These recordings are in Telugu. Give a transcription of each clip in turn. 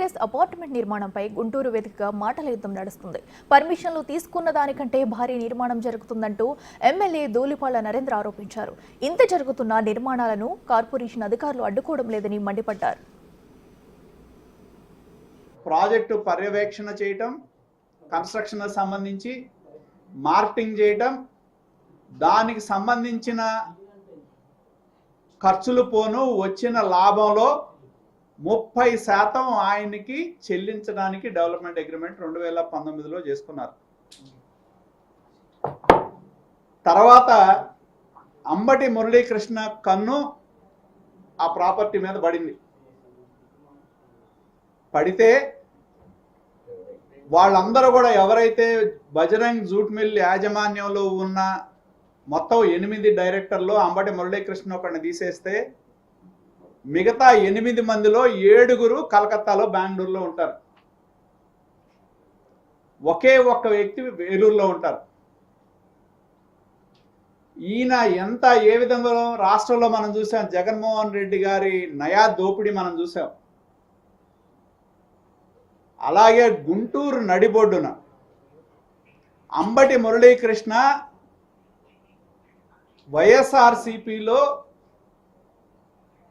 గ్రేస్ అపార్ట్మెంట్ నిర్మాణంపై గుంటూరు వేదికగా మాటల యుద్ధం నడుస్తుంది. పర్మిషన్లు తీసుకున్న దానికంటే భారీ నిర్మాణం జరుగుతుందంటూ ఎమ్మెల్యే ధూళిపాళ్ల నరేంద్ర ఆరోపించారు. ఇంత జరుగుతున్న నిర్మాణాలను కార్పొరేషన్ అధికారులు అడ్డుకోవడం లేదని మండిపడ్డారు. ప్రాజెక్టు పర్యవేక్షణ చేయటం, కన్స్ట్రక్షన్ సంబంధించి మార్కెటింగ్ చేయటం, దానికి సంబంధించిన ఖర్చులు పోను వచ్చిన లాభంలో 30% ఆయనకి చెల్లించడానికి డెవలప్మెంట్ అగ్రిమెంట్ 2019లో చేసుకున్నారు. తర్వాత అంబటి మురళీకృష్ణ కన్ను ఆ ప్రాపర్టీ మీద పడితే వాళ్ళందరూ కూడా ఎవరైతే బజరంగ్ జూట్ మిల్ యాజమాన్యంలో ఉన్న మొత్తం 8 డైరెక్టర్లు అంబటి మురళీకృష్ణ ఒకరిని తీసేస్తే మిగతా 8 మందిలో 7 కలకత్తాలో, బెంగళూరులో ఉంటారు. ఒకే ఒక్క వ్యక్తి ఏలూరులో ఉంటారు. ఈయన ఏ విధంగా రాష్ట్రంలో మనం చూసాం. జగన్మోహన్ రెడ్డి గారి నయా దోపిడీ మనం చూసాం. అలాగే గుంటూరు నడిబొడ్డున అంబటి మురళీకృష్ణ వైఎస్ఆర్సీపీలో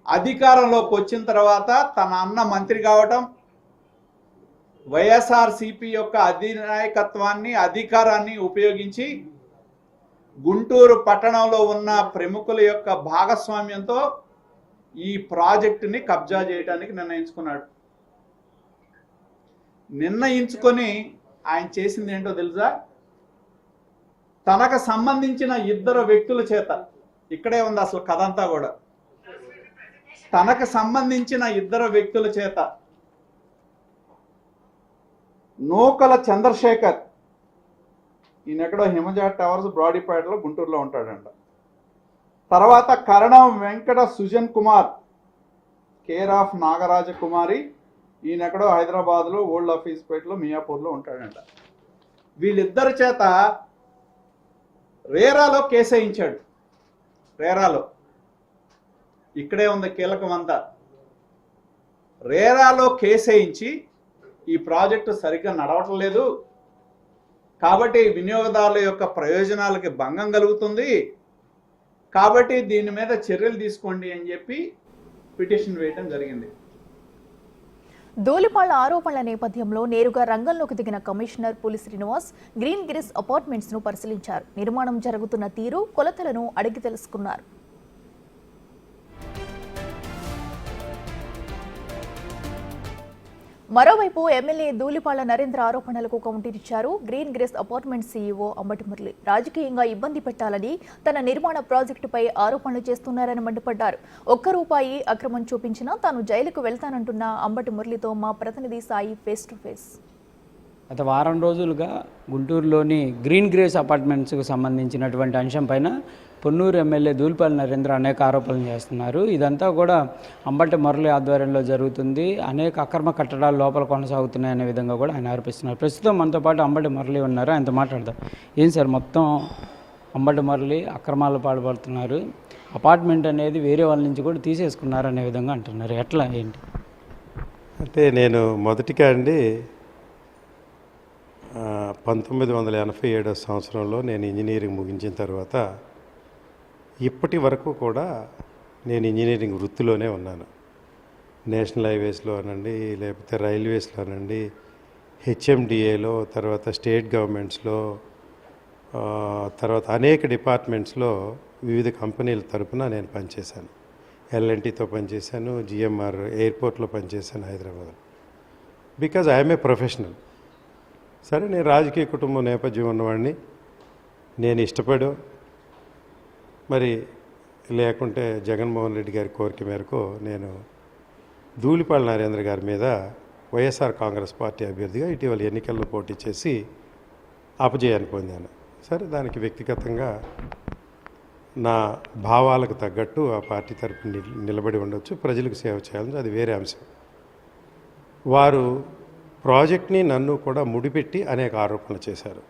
అధికారంలోకి వచ్చిన తర్వాత తన అన్న మంత్రి కావటం, వైఎస్ఆర్సీపీ యొక్క అధినాయకత్వాన్ని, అధికారాన్ని ఉపయోగించి గుంటూరు పట్టణంలో ఉన్న ప్రముఖుల యొక్క భాగస్వామ్యంతో ఈ ప్రాజెక్టుని కబ్జా చేయడానికి నిర్ణయించుకొని ఆయన చేసింది ఏంటో తెలుసా? తనకు సంబంధించిన 2 వ్యక్తుల చేత, ఇక్కడే ఉంది అసలు కథ అంతా కూడా, తనకు సంబంధించిన 2 వ్యక్తుల చేత నూకల చంద్రశేఖర్, ఈయన ఎక్కడో హిమజా టవర్స్ బ్రాడీపేటలో గుంటూరులో ఉంటాడంట. తర్వాత కరణం వెంకట సుజన్ కుమార్ కేర్ ఆఫ్ నాగరాజకుమారి, ఈయన ఎక్కడో హైదరాబాద్లో ఓల్డ్ ఆఫీస్ పేటలో మియాపూర్లో ఉంటాడంట. వీళ్ళిద్దరి చేత రేరాలో కేసు వేయించాడు. రేరాలో ఇక్కడే ఉంది కీలకం అంతా. రేరాలో కేసు వేయించి ఈ ప్రాజెక్టు సరిగ్గా నడవటం లేదు కాబట్టి వినియోగదారుల యొక్క ప్రయోజనాలకి భంగం కలుగుతుంది కాబట్టి దీని మీద చర్యలు తీసుకోండి అని చెప్పి పిటిషన్ వేయడం జరిగింది. ధూళిపాళ్ల ఆరోపణల నేపథ్యంలో నేరుగా రంగంలోకి దిగిన కమిషనర్ పులి శ్రీనివాస్ గ్రీన్ గ్రేస్ అపార్ట్మెంట్స్ ను పరిశీలించారు. నిర్మాణం జరుగుతున్న తీరు, కొలతలను అడిగి తెలుసుకున్నారు. మరోవైపు ఎమ్మెల్యే ధూళిపాళ్ల నరేంద్ర ఆరోపణలకు కౌంటరిచ్చారు. Green grace apartment CEO Ambati Murali రాజకీయంగా ఇబ్బంది పెట్టాలని తన నిర్మాణ ప్రాజెక్టుపై ఆరోపణలు చేస్తున్నారని మండిపడ్డారు. ₹1 అక్రమం చూపించినా తాను జైలుకు వెళ్తానంటున్న అంబటి మురళితో మా ప్రతినిధి సాయి ఫేస్ టు ఫేస్. గత వారం రోజులుగా గుంటూరులోని గ్రీన్ గ్రేస్ అపార్ట్మెంట్స్కు సంబంధించినటువంటి అంశం పైన పొన్నూరు ఎమ్మెల్యే ధూళిపాళ్ల నరేంద్ర అనేక ఆరోపణలు చేస్తున్నారు. ఇదంతా కూడా అంబటి మురళి ఆధ్వర్యంలో జరుగుతుంది, అనేక అక్రమ కట్టడాలు లోపల కొనసాగుతున్నాయి అనే విధంగా కూడా ఆయన ఆరోపిస్తున్నారు. ప్రస్తుతం మనతో పాటు అంబటి మురళి ఉన్నారు, ఆయనతో మాట్లాడదాం. ఏం సార్, మొత్తం అంబటి మురళి అక్రమాలు పాల్పడుతున్నారు, అపార్ట్మెంట్ అనేది వేరే వాళ్ళ నుంచి కూడా తీసేసుకున్నారు అనే విధంగా అంటున్నారు. ఎట్లా ఏంటి అంటే, నేను మొదటిగా అండి 1987 సంవత్సరంలో నేను ఇంజనీరింగ్ ముగించిన తర్వాత ఇప్పటి వరకు కూడా నేను ఇంజనీరింగ్ వృత్తిలోనే ఉన్నాను. నేషనల్ హైవేస్లో అనండి, లేకపోతే రైల్వేస్లో అనండి, హెచ్ఎండిఏలో, తర్వాత స్టేట్ గవర్నమెంట్స్లో, తర్వాత అనేక డిపార్ట్మెంట్స్లో వివిధ కంపెనీల తరపున నేను పనిచేశాను. ఎల్ఎన్టీతో పనిచేశాను, జిఎంఆర్ ఎయిర్పోర్ట్లో పనిచేశాను Hyderabad. Because I'm a professional. సరే, నేను రాజకీయ కుటుంబం నేపథ్యం ఉన్నవాడిని. నేను ఇష్టపడు మరి లేకుంటే జగన్మోహన్ రెడ్డి గారి కోరిక మేరకు నేను ధూళిపాళ్ల నరేంద్ర గారి మీద వైఎస్ఆర్ కాంగ్రెస్ పార్టీ అభ్యర్థిగా ఇటీవల ఎన్నికల్లో పోటీ చేసి అపజయాన్ని పొందాను. సరే, దానికి వ్యక్తిగతంగా నా భావాలకు తగ్గట్టు ఆ పార్టీ తరపున నిలబడి ఉండొచ్చు, ప్రజలకు సేవ చేయాలని, అది వేరే అంశం. వారు ప్రాజెక్ట్ని నన్ను కూడా ముడిపెట్టి అనేక ఆరోపణలు చేశారు.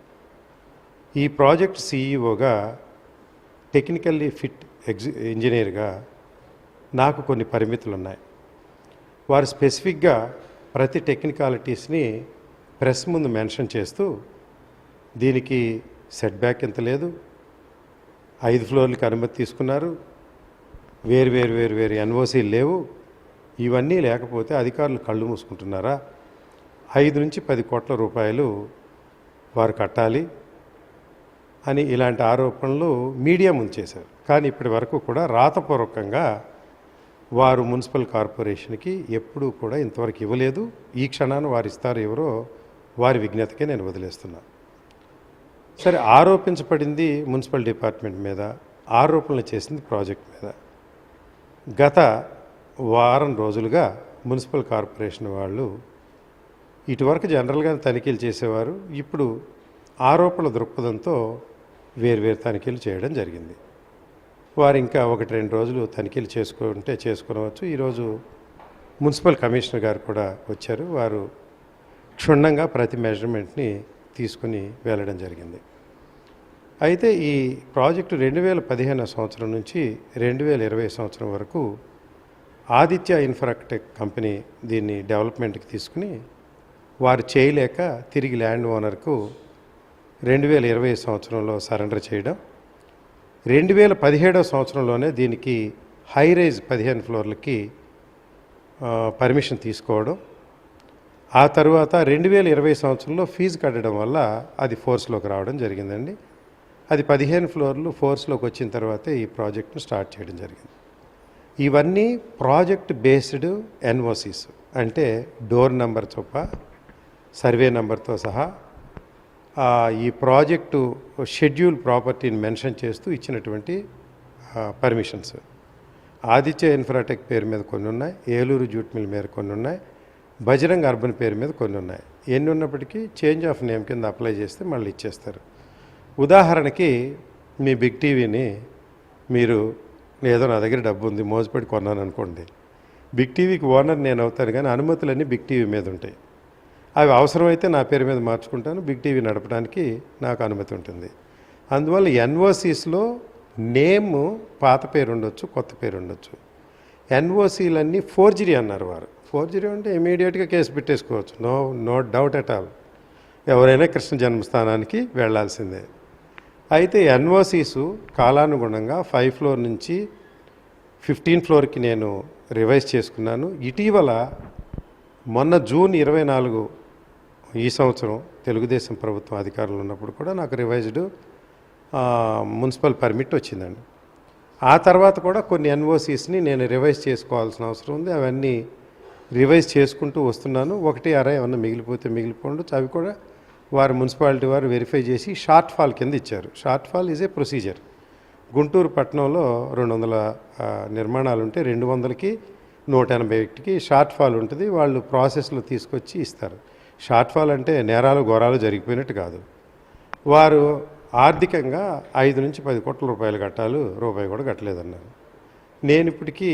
ఈ ప్రాజెక్ట్ సీఈఓగా, టెక్నికల్లీ ఫిట్ ఇంజనీర్గా నాకు కొన్ని పరిమితులు ఉన్నాయి. వారు స్పెసిఫిక్గా ప్రతి టెక్నికాలిటీస్ని ప్రెస్ ముందు మెన్షన్ చేస్తూ దీనికి సెట్ బ్యాక్ ఎంత లేదు, 5 ఫ్లోర్లకి అనుమతి తీసుకున్నారు, వేరు ఎన్ఓసీలు లేవు, ఇవన్నీ లేకపోతే అధికారులు కళ్ళు మూసుకుంటున్నారా, 5 నుంచి 10 కోట్ల రూపాయలు వారు కట్టాలి అని ఇలాంటి ఆరోపణలు మీడియా ముందు చేశారు. కానీ ఇప్పటి వరకు కూడా రాతపూర్వకంగా వారు మున్సిపల్ కార్పొరేషన్కి ఎప్పుడూ కూడా ఇంతవరకు ఇవ్వలేదు. ఈ క్షణాన్ని వారు ఇస్తారు ఎవరో వారి విజ్ఞతకే నేను వదిలేస్తున్నా. సరే, ఆరోపించబడింది మున్సిపల్ డిపార్ట్మెంట్ మీద, ఆరోపణలు చేసింది ప్రాజెక్ట్ మీద. గత వారం రోజులుగా మున్సిపల్ కార్పొరేషన్ వాళ్ళు ఇటువరకు జనరల్గా తనిఖీలు చేసేవారు, ఇప్పుడు ఆరోపణల దృక్పథంతో వేర్వేరు తనిఖీలు చేయడం జరిగింది. వారు ఇంకా 1-2 రోజులు తనిఖీలు చేసుకునవచ్చు. ఈరోజు మున్సిపల్ కమిషనర్ గారు కూడా వచ్చారు. వారు క్షుణ్ణంగా ప్రతి మెజర్మెంట్ని తీసుకుని వెళ్ళడం జరిగింది. అయితే ఈ ప్రాజెక్టు 2015 సంవత్సరం నుంచి 2020 సంవత్సరం వరకు ఆదిత్య ఇన్ఫ్రాటెక్ కంపెనీ దీన్ని డెవలప్మెంట్కి తీసుకుని వారు చేయలేక తిరిగి ల్యాండ్ ఓనర్కు 2020 సంవత్సరంలో సరెండర్ చేయడం, 2017 సంవత్సరంలోనే దీనికి హై రైజ్ 15 ఫ్లోర్లకి పర్మిషన్ తీసుకోవడం, ఆ తర్వాత 2020 సంవత్సరంలో ఫీజు కట్టడం వల్ల అది ఫోర్స్లోకి రావడం జరిగిందండి. అది 15 ఫ్లోర్లు ఫోర్స్లోకి వచ్చిన తర్వాతే ఈ ప్రాజెక్ట్ను స్టార్ట్ చేయడం జరిగింది. ఇవన్నీ ప్రాజెక్ట్ బేస్డ్ ఎన్ఓసీస్, అంటే డోర్ నెంబర్ చొప్ప సర్వే నెంబర్తో సహా ఈ ప్రాజెక్టు షెడ్యూల్ ప్రాపర్టీని మెన్షన్ చేస్తూ ఇచ్చినటువంటి పర్మిషన్స్. ఆదిత్య ఇన్ఫ్రాటెక్ పేరు మీద కొన్ని ఉన్నాయి, ఏలూరు జూట్ మిల్ మీద కొన్ని ఉన్నాయి, బజరంగ్ అర్బన్ పేరు మీద కొన్ని ఉన్నాయి. ఎన్ని ఉన్నప్పటికీ చేంజ్ ఆఫ్ నేమ్ కింద అప్లై చేస్తే మళ్ళీ ఇచ్చేస్తారు. ఉదాహరణకి మీ బిగ్ టీవీని మీరు ఏదో నా దగ్గర డబ్బు ఉంది మోసపడి కొన్నాను అనుకోండి, బిగ్ టీవీకి ఓనర్ నేను అవుతాను, కానీ అనుమతులన్నీ బిగ్ టీవీ మీద ఉంటాయి. అవి అవసరమైతే నా పేరు మీద మార్చుకుంటాను, బిగ్ టీవీ నడపడానికి నాకు అనుమతి ఉంటుంది. అందువల్ల ఎన్ఓసీస్లో నేమ్ పాత పేరు ఉండొచ్చు, కొత్త పేరు ఉండొచ్చు. ఎన్ఓసీలన్నీ ఫోర్జరీ అన్నారు వారు. ఫోర్జరీ అంటే ఇమీడియట్గా కేసు పెట్టేసుకోవచ్చు, నో డౌట్ అట్ ఆల్. ఎవరైనా కృష్ణ జన్మస్థానానికి వెళ్లాల్సిందే. అయితే ఎన్ఓసీసు కాలానుగుణంగా 5 ఫ్లోర్ నుంచి 15 ఫ్లోర్కి నేను రివైజ్ చేసుకున్నాను. ఇటీవల మొన్న జూన్ 24 ఈ సంవత్సరం తెలుగుదేశం ప్రభుత్వం అధికారంలో ఉన్నప్పుడు కూడా నాకు రివైజ్డ్ మున్సిపల్ పర్మిట్ వచ్చిందండి. ఆ తర్వాత కూడా కొన్ని ఎన్ఓసీస్ని నేను రివైజ్ చేసుకోవాల్సిన అవసరం ఉంది. అవన్నీ రివైజ్ చేసుకుంటూ వస్తున్నాను. 1-6 ఏమన్నా మిగిలిపోతే మిగిలిపోండొచ్చు. అవి కూడా వారు మున్సిపాలిటీ వారు వెరిఫై చేసి షార్ట్ ఫాల్ కింద ఇచ్చారు. Short fall is a procedure. Guntur పట్టణంలో 200 నిర్మాణాలు ఉంటే 200కి 180కి షార్ట్ ఫాల్ ఉంటుంది. వాళ్ళు ప్రాసెస్లో తీసుకొచ్చి ఇస్తారు. షార్ట్ ఫాల్ అంటే నేరాలు ఘోరాలు జరిగిపోయినట్టు కాదు. వారు ఆర్థికంగా 5 నుంచి 10 కోట్ల రూపాయలు కట్టాలి, రూపాయి కూడా కట్టలేదన్నారు. నేను ఇప్పటికీ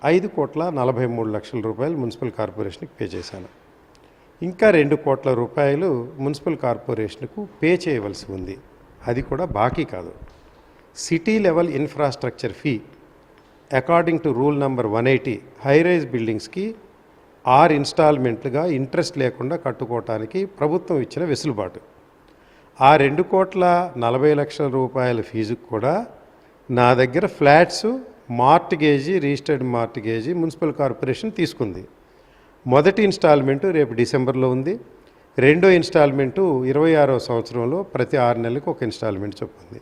5,43,00,000 రూపాయలు మున్సిపల్ కార్పొరేషన్కి పే చేశాను. ఇంకా 2 కోట్ల రూపాయలు మున్సిపల్ కార్పొరేషన్కు పే చేయవలసి ఉంది. అది కూడా బాకీ కాదు. City level infrastructure fee according to rule number 180 high rise బిల్డింగ్స్కి 6 ఇన్స్టాల్మెంట్లుగా ఇంట్రెస్ట్ లేకుండా కట్టుకోవటానికి ప్రభుత్వం ఇచ్చిన వెసులుబాటు. ఆ 2,40,00,000 రూపాయల ఫీజుకు కూడా నా దగ్గర ఫ్లాట్స్ మార్టిగేజీ, రిజిస్టర్డ్ మార్టిగేజీ మున్సిపల్ కార్పొరేషన్ తీసుకుంది. మొదటి ఇన్స్టాల్మెంటు రేపు డిసెంబర్లో ఉంది. రెండో ఇన్స్టాల్మెంటు 26వ సంవత్సరంలో ప్రతి 6 నెలలకు ఒక ఇన్స్టాల్మెంట్ చొప్పుంది.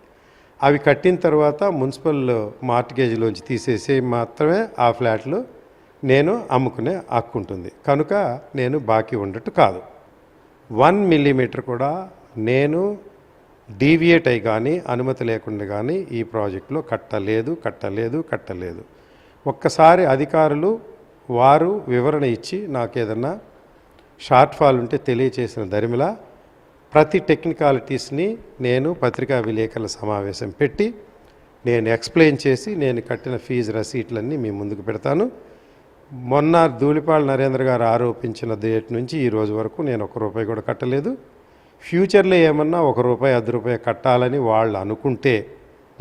అవి కట్టిన తర్వాత మున్సిపల్ మార్టిగేజ్లోంచి తీసేసి మాత్రమే ఆ ఫ్లాట్లు నేను అమ్ముకునే హక్కు ఉంటుంది. కనుక నేను బాకీ ఉండట్టు కాదు. 1 మిల్లీమీటర్ కూడా నేను డీవియేట్ అయి కానీ అనుమతి లేకుండా కానీ ఈ ప్రాజెక్టులో కట్టలేదు. ఒక్కసారి అధికారులు వారు వివరణ ఇచ్చి నాకేదన్నా షార్ట్ ఫాల్ ఉంటే తెలియచేసిన దరిమిలా ప్రతి టెక్నికాలిటీస్ని నేను పత్రికా విలేకరుల సమావేశం పెట్టి నేను ఎక్స్ప్లెయిన్ చేసి నేను కట్టిన ఫీజు రసీట్లన్నీ మీ ముందుకు పెడతాను. మొన్న ధూళిపాళ నరేంద్ర గారు ఆరోపించిన డేట్ నుంచి ఈ రోజు వరకు నేను ₹1 కూడా కట్టలేదు. ఫ్యూచర్లో ఏమన్నా ₹1, ₹10 కట్టాలని వాళ్ళు అనుకుంటే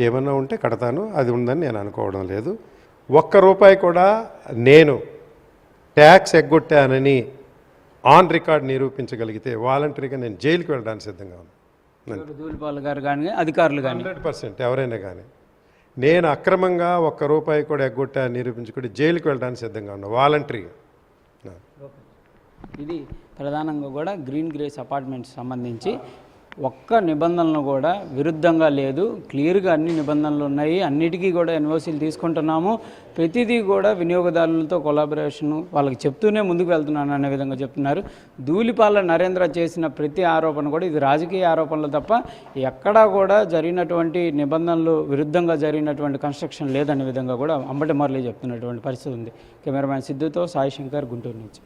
ఏమన్నా ఉంటే కడతాను, అది ఉందని నేను అనుకోవడం లేదు. ₹1 కూడా నేను ట్యాక్స్ ఎగ్గొట్టానని ఆన్ రికార్డ్ నిరూపించగలిగితే వాలంటరీగా నేను జైలుకి వెళ్ళడానికి సిద్ధంగా ఉన్నాను. ధూళిపాల గారు కానీ అధికారులు కానీ 100% ఎవరైనా కానీ నేను అక్రమంగా ₹1 కూడా ఎగ్గొట్టా నిరూపించుకుంటే జైలుకి వెళ్ళడానికి సిద్ధంగా ఉన్నా వాలంటరీగా. ఇది ప్రధానంగా కూడా గ్రీన్ గ్రేస్ అపార్ట్మెంట్స్ సంబంధించి ఒక్క నిబంధనలు కూడా విరుద్ధంగా లేదు, క్లియర్గా అన్ని నిబంధనలు ఉన్నాయి, అన్నిటికీ కూడా ఎన్ఓసీలు తీసుకుంటున్నాము, ప్రతిదీ కూడా వినియోగదారులతో కొలాబరేషన్ వాళ్ళకి చెప్తూనే ముందుకు వెళ్తున్నాను అనే విధంగా చెప్తున్నారు. ధూళిపాల నరేంద్ర చేసిన ప్రతి ఆరోపణ కూడా ఇది రాజకీయ ఆరోపణలు తప్ప ఎక్కడా కూడా జరిగినటువంటి నిబంధనలు విరుద్ధంగా జరిగినటువంటి కన్స్ట్రక్షన్ లేదనే విధంగా కూడా అంబటి మురళి చెప్తున్నటువంటి పరిస్థితి ఉంది. కెమెరామ్యాన్ సిద్ధుతో సాయి శంకర్, గుంటూరు నుంచి.